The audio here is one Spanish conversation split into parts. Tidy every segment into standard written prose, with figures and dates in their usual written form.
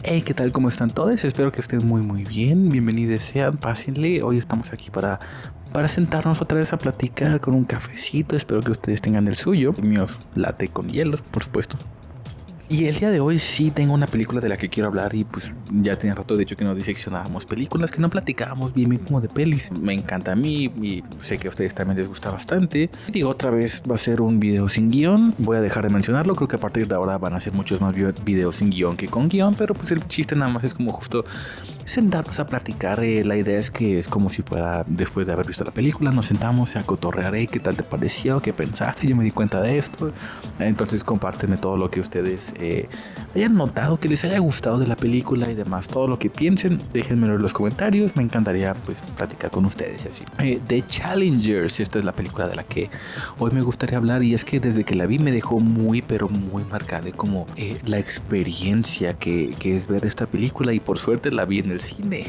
Hey, ¿qué tal? ¿Cómo están todos? Espero que estén muy bien. Bienvenidos sean, pásenle. Hoy estamos aquí para sentarnos otra vez a platicar con un cafecito. Espero que ustedes tengan el suyo. El mío es latte con hielos, por supuesto. Y el día de hoy sí tengo una película de la que quiero hablar y pues ya tenía rato de hecho que no diseccionábamos películas, que no platicábamos bien como de pelis. Me encanta a mí y sé que a ustedes también les gusta bastante. Digo, otra vez va a ser un video sin guión, voy a dejar de mencionarlo, creo que a partir de ahora van a ser muchos más videos sin guión que con guión, pero pues el chiste nada más es como justo sentarnos a platicar. La idea es que es como si fuera después de haber visto la película, nos sentamos a cotorrear, qué tal te pareció, qué pensaste, yo me di cuenta de esto. Entonces compárteme todo lo que ustedes hayan notado, que les haya gustado de la película y demás, todo lo que piensen, déjenmelo en los comentarios, me encantaría pues platicar con ustedes y así. The Challengers, esta es la película de la que hoy me gustaría hablar, y es que desde que la vi me dejó muy pero muy marcada como la experiencia que es ver esta película, y por suerte la vi en el cine.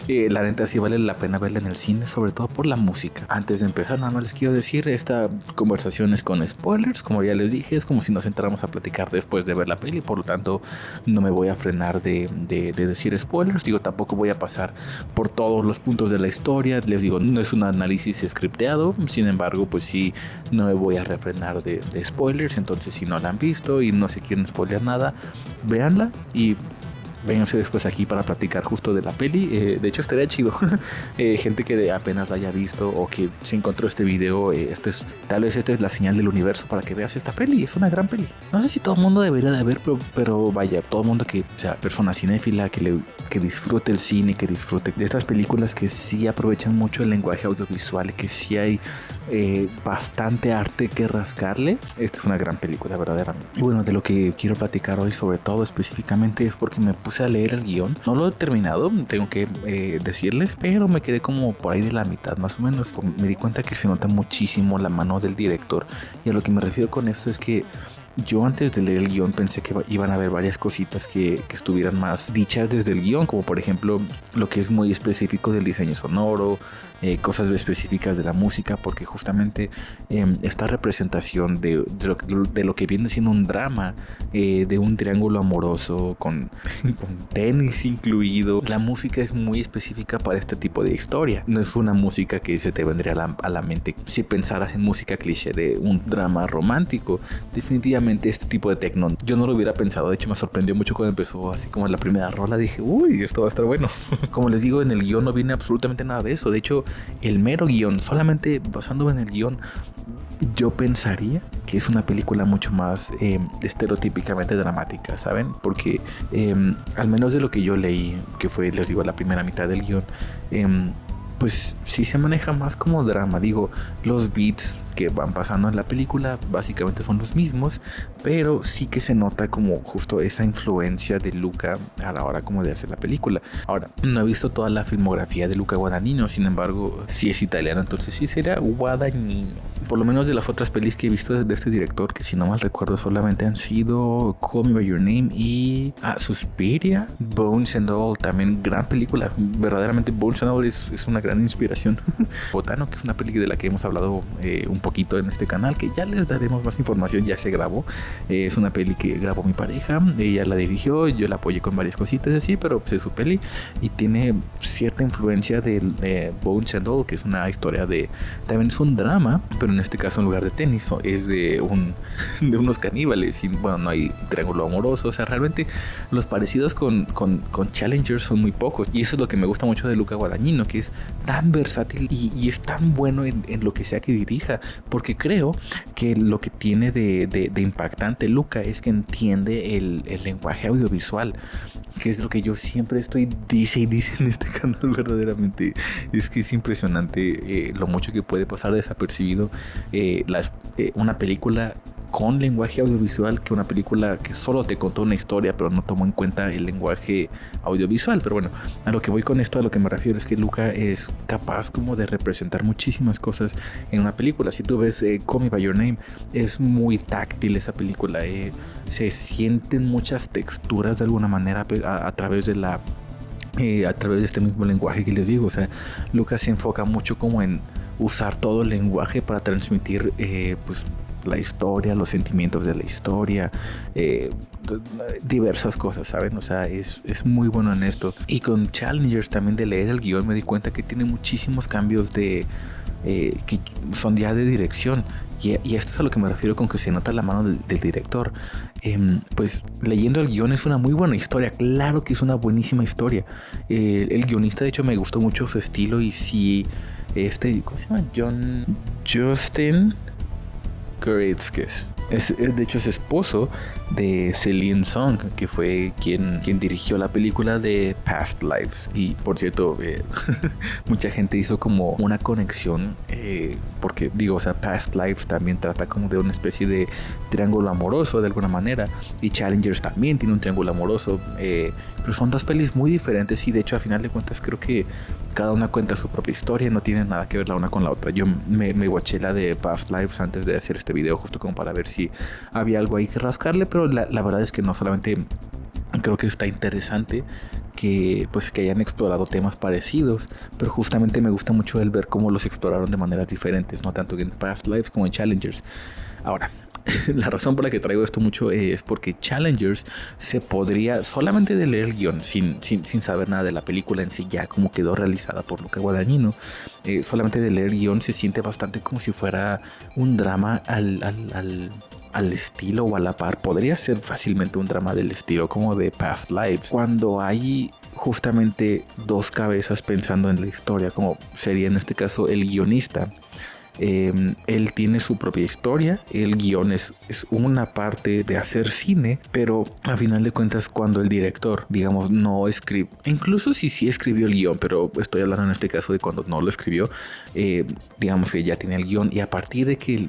La neta sí vale la pena verla en el cine, sobre todo por la música. Antes de empezar nada más les quiero decir, esta conversación es con spoilers, como ya les dije, es como si nos entráramos a platicar después de ver la peli, por lo tanto no me voy a frenar de decir spoilers. Digo, tampoco voy a pasar por todos los puntos de la historia, les digo, no es un análisis scripteado, sin embargo pues sí, no me voy a refrenar de spoilers. Entonces si no la han visto y no se quieren spoilear nada, véanla y vénganse después aquí para platicar justo de la peli. De hecho estaría chido gente que apenas la haya visto o que se encontró este video, tal vez esta es la señal del universo para que veas esta peli. Es una gran peli. No sé si todo el mundo debería de ver, pero vaya, todo el mundo que sea persona cinéfila, que disfrute el cine, que disfrute de estas películas que sí aprovechan mucho el lenguaje audiovisual, que sí hay bastante arte que rascarle. Esta es una gran película, verdaderamente. Y bueno, de lo que quiero platicar hoy sobre todo específicamente es porque me puse a leer el guión. No lo he terminado, tengo que decirles, pero me quedé como por ahí de la mitad más o menos. Me di cuenta que se nota muchísimo la mano del director, y a lo que me refiero con esto es que yo antes de leer el guión pensé que iban a haber varias cositas que estuvieran más dichas desde el guión, como por ejemplo lo que es muy específico del diseño sonoro, cosas específicas de la música, porque justamente esta representación de lo que viene siendo un drama, de un triángulo amoroso con tenis incluido, la música es muy específica para este tipo de historia. No es una música que se te vendría a la mente si pensaras en música cliché de un drama romántico. Definitivamente este tipo de techno yo no lo hubiera pensado. De hecho me sorprendió mucho cuando empezó así como la primera rola. Dije, uy, esto va a estar bueno. Como les digo, en el guión no viene absolutamente nada de eso. De hecho, el mero guión, solamente basándome en el guión, yo pensaría que es una película mucho más estereotípicamente dramática, ¿saben? Porque al menos de lo que yo leí, que fue, les digo, la primera mitad del guión, pues sí se maneja más como drama. Digo, los beats que van pasando en la película básicamente son los mismos, pero sí que se nota como justo esa influencia de Luca a la hora como de hacer la película. Ahora, no he visto toda la filmografía de Luca Guadagnino, sin embargo, sí es italiano, entonces sí será Guadagnino. Por lo menos de las otras pelis que he visto de este director, que si no mal recuerdo solamente han sido Call Me By Your Name y Suspiria, Bones and All, también gran película. Verdaderamente Bones and All es una gran inspiración. Botano, que es una peli de la que hemos hablado un poquito en este canal, que ya les daremos más información, ya se grabó. Es una peli que grabó mi pareja, ella la dirigió, yo la apoyé con varias cositas así, pero pues, es su peli y tiene cierta influencia de Bones and All, que es una historia también es un drama, pero en este caso en lugar de tenis es de unos caníbales, y bueno, no hay triángulo amoroso. O sea, realmente los parecidos con Challengers son muy pocos, y eso es lo que me gusta mucho de Luca Guadagnino, que es tan versátil y es tan bueno en lo que sea que dirija, porque creo que lo que tiene de impactante Luca es que entiende el lenguaje audiovisual, que es lo que yo siempre estoy dice en este canal. Verdaderamente es que es impresionante lo mucho que puede pasar desapercibido una película con lenguaje audiovisual que una película que solo te contó una historia pero no tomó en cuenta el lenguaje audiovisual. Pero bueno, a lo que voy con esto, a lo que me refiero es que Luca es capaz como de representar muchísimas cosas en una película. Si tú ves Call Me By Your Name, es muy táctil esa película, se sienten muchas texturas de alguna manera a través de a través de este mismo lenguaje que les digo. O sea, Lucas se enfoca mucho como en usar todo el lenguaje para transmitir pues la historia, los sentimientos de la historia, diversas cosas, ¿saben? O sea, es muy bueno en esto. Y con Challengers también, de leer el guión, me di cuenta que tiene muchísimos cambios que son ya de dirección. Y esto es a lo que me refiero con que se nota la mano del director. Pues leyendo el guión es una muy buena historia. Claro que es una buenísima historia. El guionista, de hecho, me gustó mucho su estilo. Y si ¿cómo se llama? Justin Kurtzkes. De hecho, es esposo de Celine Song, que fue quien dirigió la película de Past Lives. Y por cierto, mucha gente hizo como una conexión, porque digo, o sea, Past Lives también trata como de una especie de triángulo amoroso de alguna manera, y Challengers también tiene un triángulo amoroso, pero son dos pelis muy diferentes. Y de hecho, a final de cuentas, creo que cada una cuenta su propia historia, no tiene nada que ver la una con la otra. Yo me watché la de Past Lives antes de hacer este video, justo como para ver si había algo ahí que rascarle, pero la verdad es que no. Solamente creo que está interesante que hayan explorado temas parecidos, pero justamente me gusta mucho el ver cómo los exploraron de maneras diferentes, no tanto en Past Lives como en Challengers. Ahora, la razón por la que traigo esto mucho es porque Challengers se podría, solamente de leer el guión, sin saber nada de la película en sí, ya como quedó realizada por Luca Guadagnino, solamente de leer el guión se siente bastante como si fuera un drama al estilo o a la par. Podría ser fácilmente un drama del estilo como de Past Lives, cuando hay justamente dos cabezas pensando en la historia, como sería en este caso el guionista. Él tiene su propia historia. El guión es una parte de hacer cine, pero a final de cuentas, cuando el director, digamos, no escribe, incluso si sí escribió el guión, pero estoy hablando en este caso de cuando no lo escribió, digamos que ya tiene el guión, y a partir de que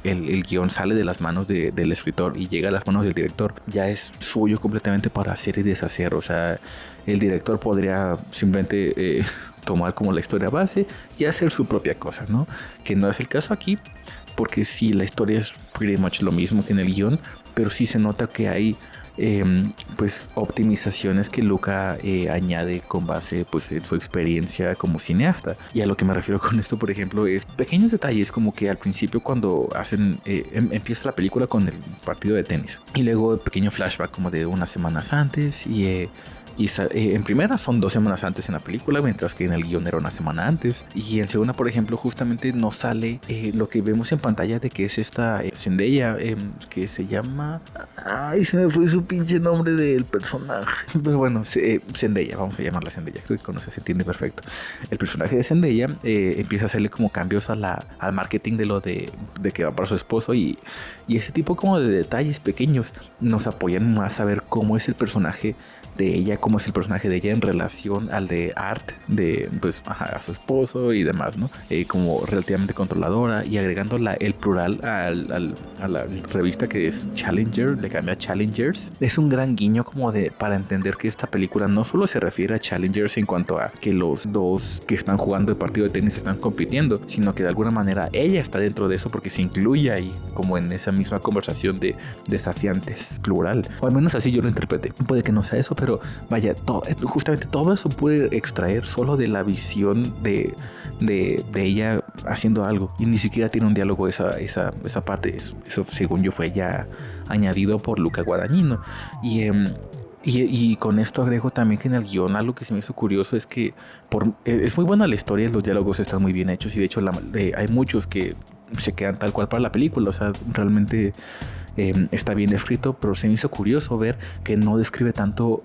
el guión sale de las manos del escritor y llega a las manos del director, ya es suyo completamente para hacer y deshacer. O sea, el director podría simplemente tomar como la historia base y hacer su propia cosa, ¿no? Que no es el caso aquí, porque sí, la historia es pretty much lo mismo que en el guión, pero sí se nota que hay optimizaciones que Luca añade con base en su experiencia como cineasta. Y a lo que me refiero con esto, por ejemplo, es pequeños detalles, como que al principio cuando empieza la película con el partido de tenis, y luego pequeño flashback como de unas semanas antes, y en primera son 2 semanas antes en la película, mientras que en el guión era una semana antes. Y en segunda, por ejemplo, justamente no sale lo que vemos en pantalla de que es esta Zendaya, que se llama... Ay, se me fue su pinche nombre del personaje. Pero bueno, Zendaya, vamos a llamarla Zendaya, creo que con eso se entiende perfecto. El personaje de Zendaya empieza a hacerle como cambios al marketing de que va para su esposo, y ese tipo como de detalles pequeños nos apoyan más a ver cómo es el personaje de ella, cómo es el personaje de ella en relación al de Art, a su esposo y demás, ¿no? Como relativamente controladora, y agregando el plural a la revista que es Challenger, le cambia a Challengers. Es un gran guiño como para entender que esta película no solo se refiere a Challengers en cuanto a que los dos que están jugando el partido de tenis están compitiendo, sino que de alguna manera ella está dentro de eso porque se incluye ahí como en esa misma conversación de desafiantes, plural, o al menos así yo lo interpreté. Puede que no sea eso, pero vaya, justamente todo eso puede extraer solo de la visión de ella haciendo algo, y ni siquiera tiene un diálogo esa parte. Eso según yo fue ya añadido por Luca Guadagnino. Y con esto agrego también que en el guión algo que se me hizo curioso es que es muy buena la historia, los diálogos están muy bien hechos, y de hecho hay muchos que se quedan tal cual para la película. O sea, realmente está bien escrito, pero se me hizo curioso ver que no describe tanto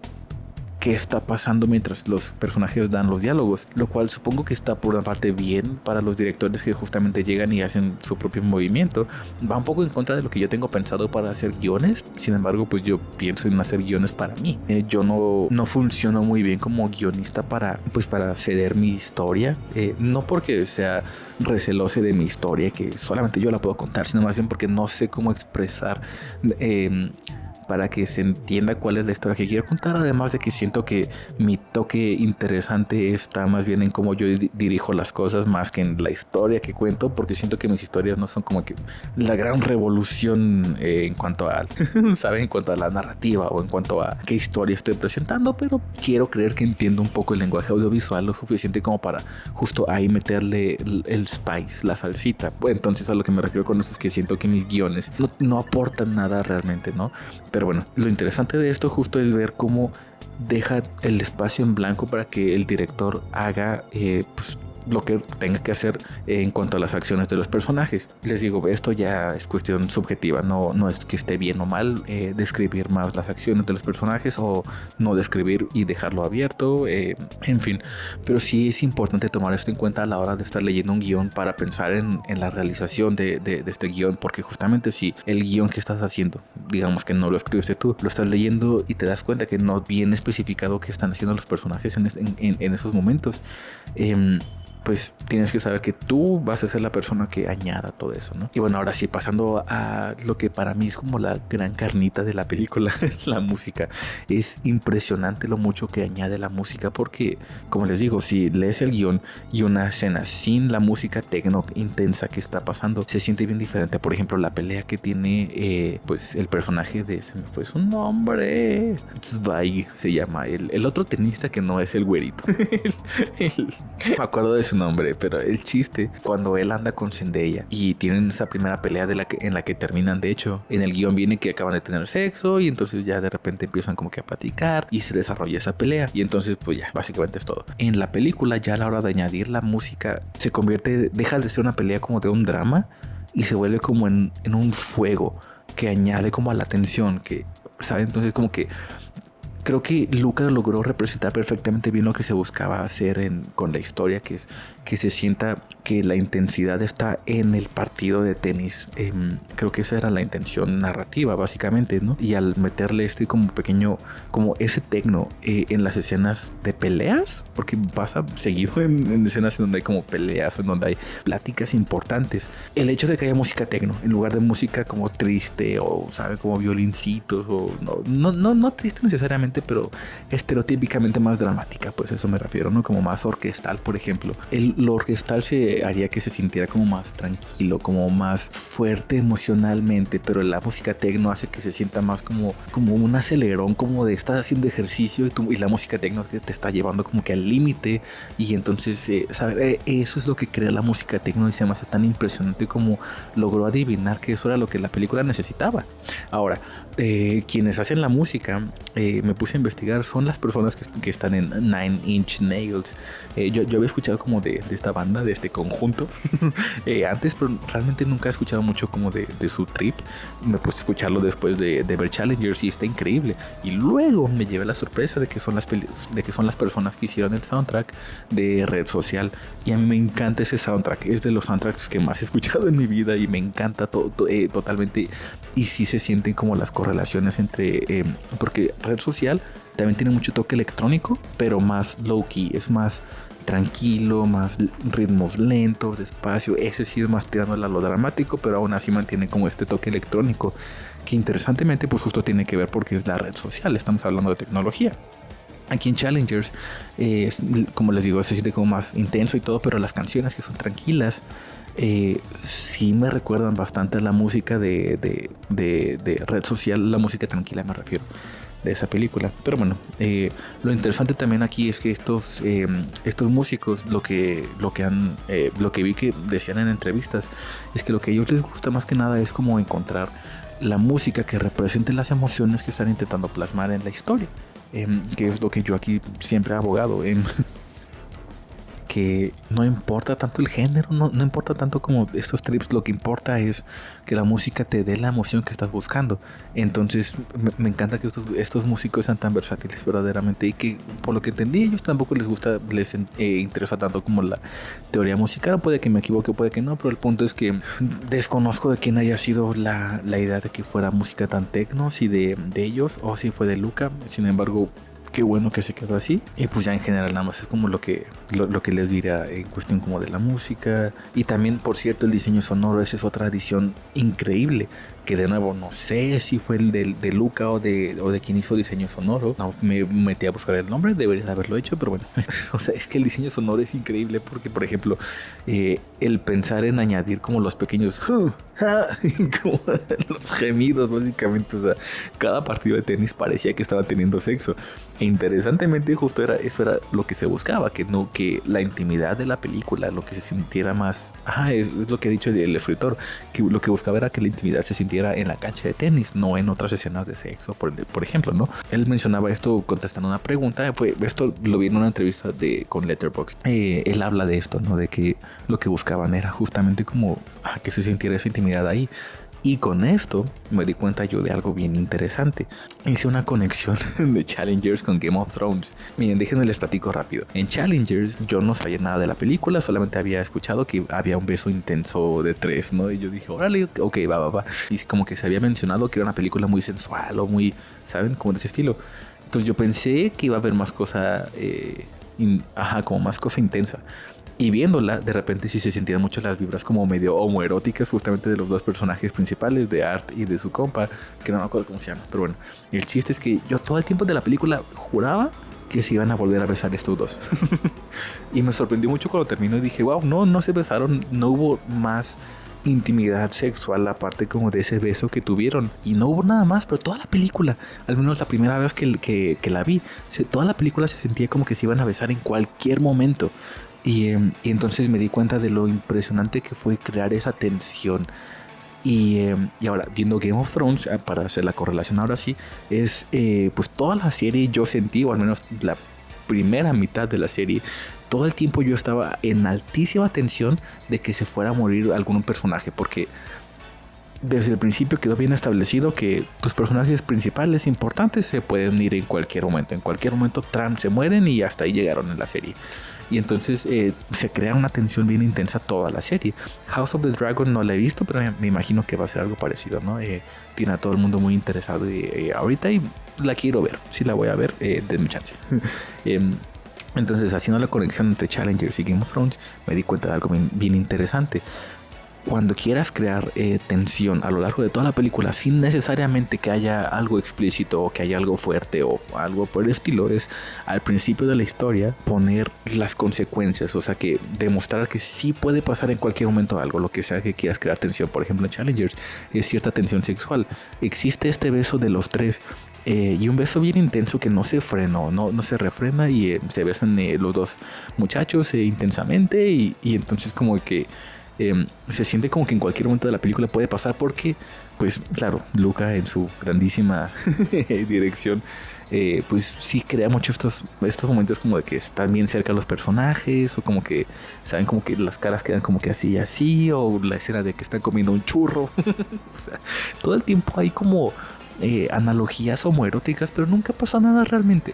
qué está pasando mientras los personajes dan los diálogos, lo cual supongo que está por una parte bien para los directores que justamente llegan y hacen su propio movimiento. Va un poco en contra de lo que yo tengo pensado para hacer guiones. Sin embargo, pues yo pienso en hacer guiones para mí. Yo no funciono muy bien como guionista para ceder mi historia, no porque sea receloso de mi historia, que solamente yo la puedo contar, sino más bien porque no sé cómo expresar para que se entienda cuál es la historia que quiero contar. Además de que siento que mi toque interesante está más bien en cómo yo dirijo las cosas más que en la historia que cuento, porque siento que mis historias no son como que la gran revolución en cuanto a, ¿saben? En cuanto a la narrativa o en cuanto a qué historia estoy presentando, pero quiero creer que entiendo un poco el lenguaje audiovisual lo suficiente como para justo ahí meterle el spice, la salsita. Pues entonces a lo que me refiero con eso es que siento que mis guiones no aportan nada realmente, ¿no? Pero bueno, lo interesante de esto justo es ver cómo deja el espacio en blanco para que el director haga pues, lo que tenga que hacer en cuanto a las acciones de los personajes. Les digo, esto ya es cuestión subjetiva, no es que esté bien o mal describir más las acciones de los personajes o no describir y dejarlo abierto, en fin, pero sí es importante tomar esto en cuenta a la hora de estar leyendo un guión para pensar en la realización de este guión, porque justamente si el guión que estás haciendo, digamos que no lo escribiste tú, lo estás leyendo y te das cuenta que no viene especificado qué están haciendo los personajes en esos momentos, pues tienes que saber que tú vas a ser la persona que añada todo eso, ¿no? Y bueno, ahora sí, pasando a lo que para mí es como la gran carnita de la película, la música. Es impresionante lo mucho que añade la música porque, como les digo, si lees el guión y una escena sin la música techno intensa que está pasando, se siente bien diferente. Por ejemplo, la pelea que tiene pues el personaje de... Se me fue su nombre. Zweig se llama. El otro tenista que no es el güerito. Me acuerdo de su nombre, pero el chiste cuando él anda con Zendaya y tienen esa primera pelea en la que terminan, de hecho en el guión viene que acaban de tener sexo y entonces ya de repente empiezan como que a platicar y se desarrolla esa pelea y entonces pues ya básicamente es todo. En la película ya a la hora de añadir la música se convierte, deja de ser una pelea como de un drama y se vuelve como en un fuego que añade como a la tensión, que ¿sabe? Entonces como que creo que Luca logró representar perfectamente bien lo que se buscaba hacer con la historia, que es que se sienta que la intensidad está en el partido de tenis. Creo que esa era la intención narrativa básicamente, ¿no? Y al meterle como pequeño, como ese tecno en las escenas de peleas, porque pasa seguido en escenas en donde hay como peleas, en donde hay pláticas importantes. El hecho de que haya música tecno en lugar de música como triste o, ¿sabe? Como violincitos o no triste necesariamente, pero estereotípicamente más dramática, pues eso me refiero, ¿no? Como más orquestal, por ejemplo. Lo orquestal se haría que se sintiera como más tranquilo, como más fuerte emocionalmente, pero la música techno hace que se sienta más como un acelerón, como de estás haciendo ejercicio y la música techno te está llevando como que al límite y entonces, ¿sabes? Eso es lo que crea la música techno y se me hace tan impresionante como logró adivinar que eso era lo que la película necesitaba. Ahora, quienes hacen la música, me puse a investigar, son las personas que están en Nine Inch Nails. Yo había escuchado como de esta banda, de este conjunto antes, pero realmente nunca he escuchado mucho como de su trip. Me puse a escucharlo después de ver Challengers y está increíble. Y luego me llevé la sorpresa de que son las personas que hicieron el soundtrack de Red Social. Y a mí me encanta ese soundtrack. Es de los soundtracks que más he escuchado en mi vida y me encanta totalmente. Y sí se sienten como las correlaciones entre... porque Red Social también tiene mucho toque electrónico, pero más low-key, es más tranquilo, más ritmos lentos, despacio. Ese sí es más tirando a lo dramático, pero aún así mantiene como este toque electrónico, que interesantemente pues justo tiene que ver porque es la red social, estamos hablando de tecnología. Aquí en Challengers, como les digo, se siente como más intenso y todo, pero las canciones que son tranquilas, sí me recuerdan bastante a la música de Red Social, la música tranquila me refiero, de esa película. Pero bueno, lo interesante también aquí es que estos músicos, lo que vi que decían en entrevistas, es que lo que a ellos les gusta más que nada es como encontrar la música que represente las emociones que están intentando plasmar en la historia, que es lo que yo aquí siempre he abogado, que no importa tanto el género, no importa tanto como estos trips, lo que importa es que la música te dé la emoción que estás buscando. Entonces me encanta que estos músicos sean tan versátiles verdaderamente, y que por lo que entendí ellos tampoco les interesa tanto como la teoría musical. Puede que me equivoque, puede que no, pero el punto es que desconozco de quién haya sido la idea de que fuera música tan techno, si de ellos o si fue de Luca. Sin embargo, qué bueno que se quedó así. Y pues ya en general nada más es como lo que les dirá en cuestión como de la música. Y también, por cierto, el diseño sonoro, esa es otra adición increíble. Que de nuevo no sé si fue el de Luca o de quien hizo diseño sonoro. No me metí a buscar el nombre, debería de haberlo hecho, pero bueno. O sea, es que el diseño sonoro es increíble porque, por ejemplo, el pensar en añadir como los pequeños como los gemidos, básicamente. O sea, cada partido de tenis parecía que estaba teniendo sexo. E interesantemente, justo eso era lo que se buscaba, que la intimidad de la película, lo que se sintiera más. Es lo que ha dicho el escritor, que lo que buscaba era que la intimidad se sintiera en la cancha de tenis, no en otras escenas de sexo, por ejemplo, ¿no? Él mencionaba esto contestando una pregunta. Esto lo vi en una entrevista con Letterboxd. Él habla de esto, ¿no? De que lo que buscaban era justamente como que se sintiera esa intimidad ahí. Y con esto me di cuenta yo de algo bien interesante. Hice una conexión de Challengers con Game of Thrones. Miren, déjenme les platico rápido. En Challengers yo no sabía nada de la película, solamente había escuchado que había un beso intenso de 3, ¿no? Y yo dije, órale, ok, va. Y como que se había mencionado que era una película muy sensual o muy, ¿saben? Como de ese estilo. Entonces yo pensé que iba a haber más cosa, como más cosa intensa. Y viéndola, de repente sí se sentían mucho las vibras como medio homoeróticas, justamente de los dos personajes principales, de Art y de su compa, que no me acuerdo cómo se llama. Pero bueno, el chiste es que yo todo el tiempo de la película juraba que se iban a volver a besar estos dos. Y me sorprendió mucho cuando terminó y dije, wow, no se besaron, no hubo más intimidad sexual aparte como de ese beso que tuvieron. Y no hubo nada más, pero toda la película, al menos la primera vez que la vi, toda la película se sentía como que se iban a besar en cualquier momento. Y entonces me di cuenta de lo impresionante que fue crear esa tensión. Y ahora, viendo Game of Thrones, para hacer la correlación ahora sí, es pues toda la serie yo sentí, o al menos la primera mitad de la serie, todo el tiempo yo estaba en altísima tensión de que se fuera a morir algún personaje, porque desde el principio quedó bien establecido que tus personajes principales importantes se pueden ir en cualquier momento. En cualquier momento se mueren y hasta ahí llegaron en la serie. Y entonces se crea una tensión bien intensa toda la serie. House of the Dragon no la he visto, pero me imagino que va a ser algo parecido, ¿no? Tiene a todo el mundo muy interesado ahorita y la quiero ver. Sí la voy a ver, denme chance. Entonces, haciendo la conexión entre Challengers y Game of Thrones, me di cuenta de algo bien interesante. Cuando quieras crear tensión a lo largo de toda la película sin necesariamente que haya algo explícito o que haya algo fuerte o algo por el estilo, es al principio de la historia poner las consecuencias, o sea, que demostrar que sí puede pasar en cualquier momento algo, lo que sea que quieras crear tensión. Por ejemplo, en Challengers es cierta tensión sexual. Existe este beso de los tres. Y un beso bien intenso que no se frenó, no se refrena y se besan los dos muchachos intensamente y entonces como que se siente como que en cualquier momento de la película puede pasar porque, pues claro, Luca en su grandísima dirección, pues sí crea mucho estos momentos como de que están bien cerca los personajes o como que, saben, como que las caras quedan como que así o la escena de que están comiendo un churro. O sea, todo el tiempo hay como analogías homoeróticas, pero nunca pasó nada realmente.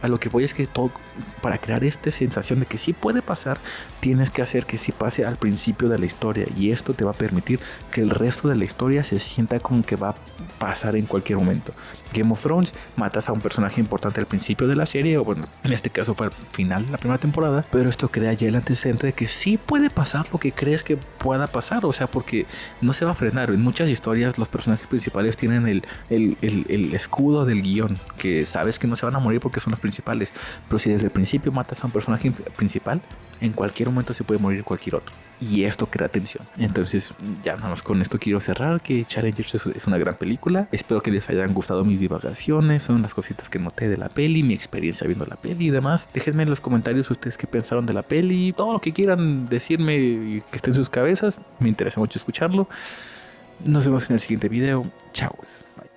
A lo que voy es que todo, para crear esta sensación de que sí puede pasar, tienes que hacer que sí pase al principio de la historia, y esto te va a permitir que el resto de la historia se sienta como que va a pasar en cualquier momento. Game of Thrones, matas a un personaje importante al principio de la serie, o bueno, en este caso fue al final de la primera temporada, pero esto crea ya el antecedente de que sí puede pasar lo que crees que pueda pasar, o sea, porque no se va a frenar. En muchas historias los personajes principales tienen el escudo del guión, que sabes que no se van a morir porque son los principales, pero si desde el principio matas a un personaje principal, en cualquier momento se puede morir cualquier otro, y esto crea tensión. Entonces ya nada más con esto quiero cerrar, que Challengers es una gran película. Espero que les hayan gustado mis divagaciones, son las cositas que noté de la peli, mi experiencia viendo la peli y demás. Déjenme en los comentarios ustedes qué pensaron de la peli, todo lo que quieran decirme y que esté en sus cabezas, me interesa mucho escucharlo. Nos vemos en el siguiente video. Chao. Bye.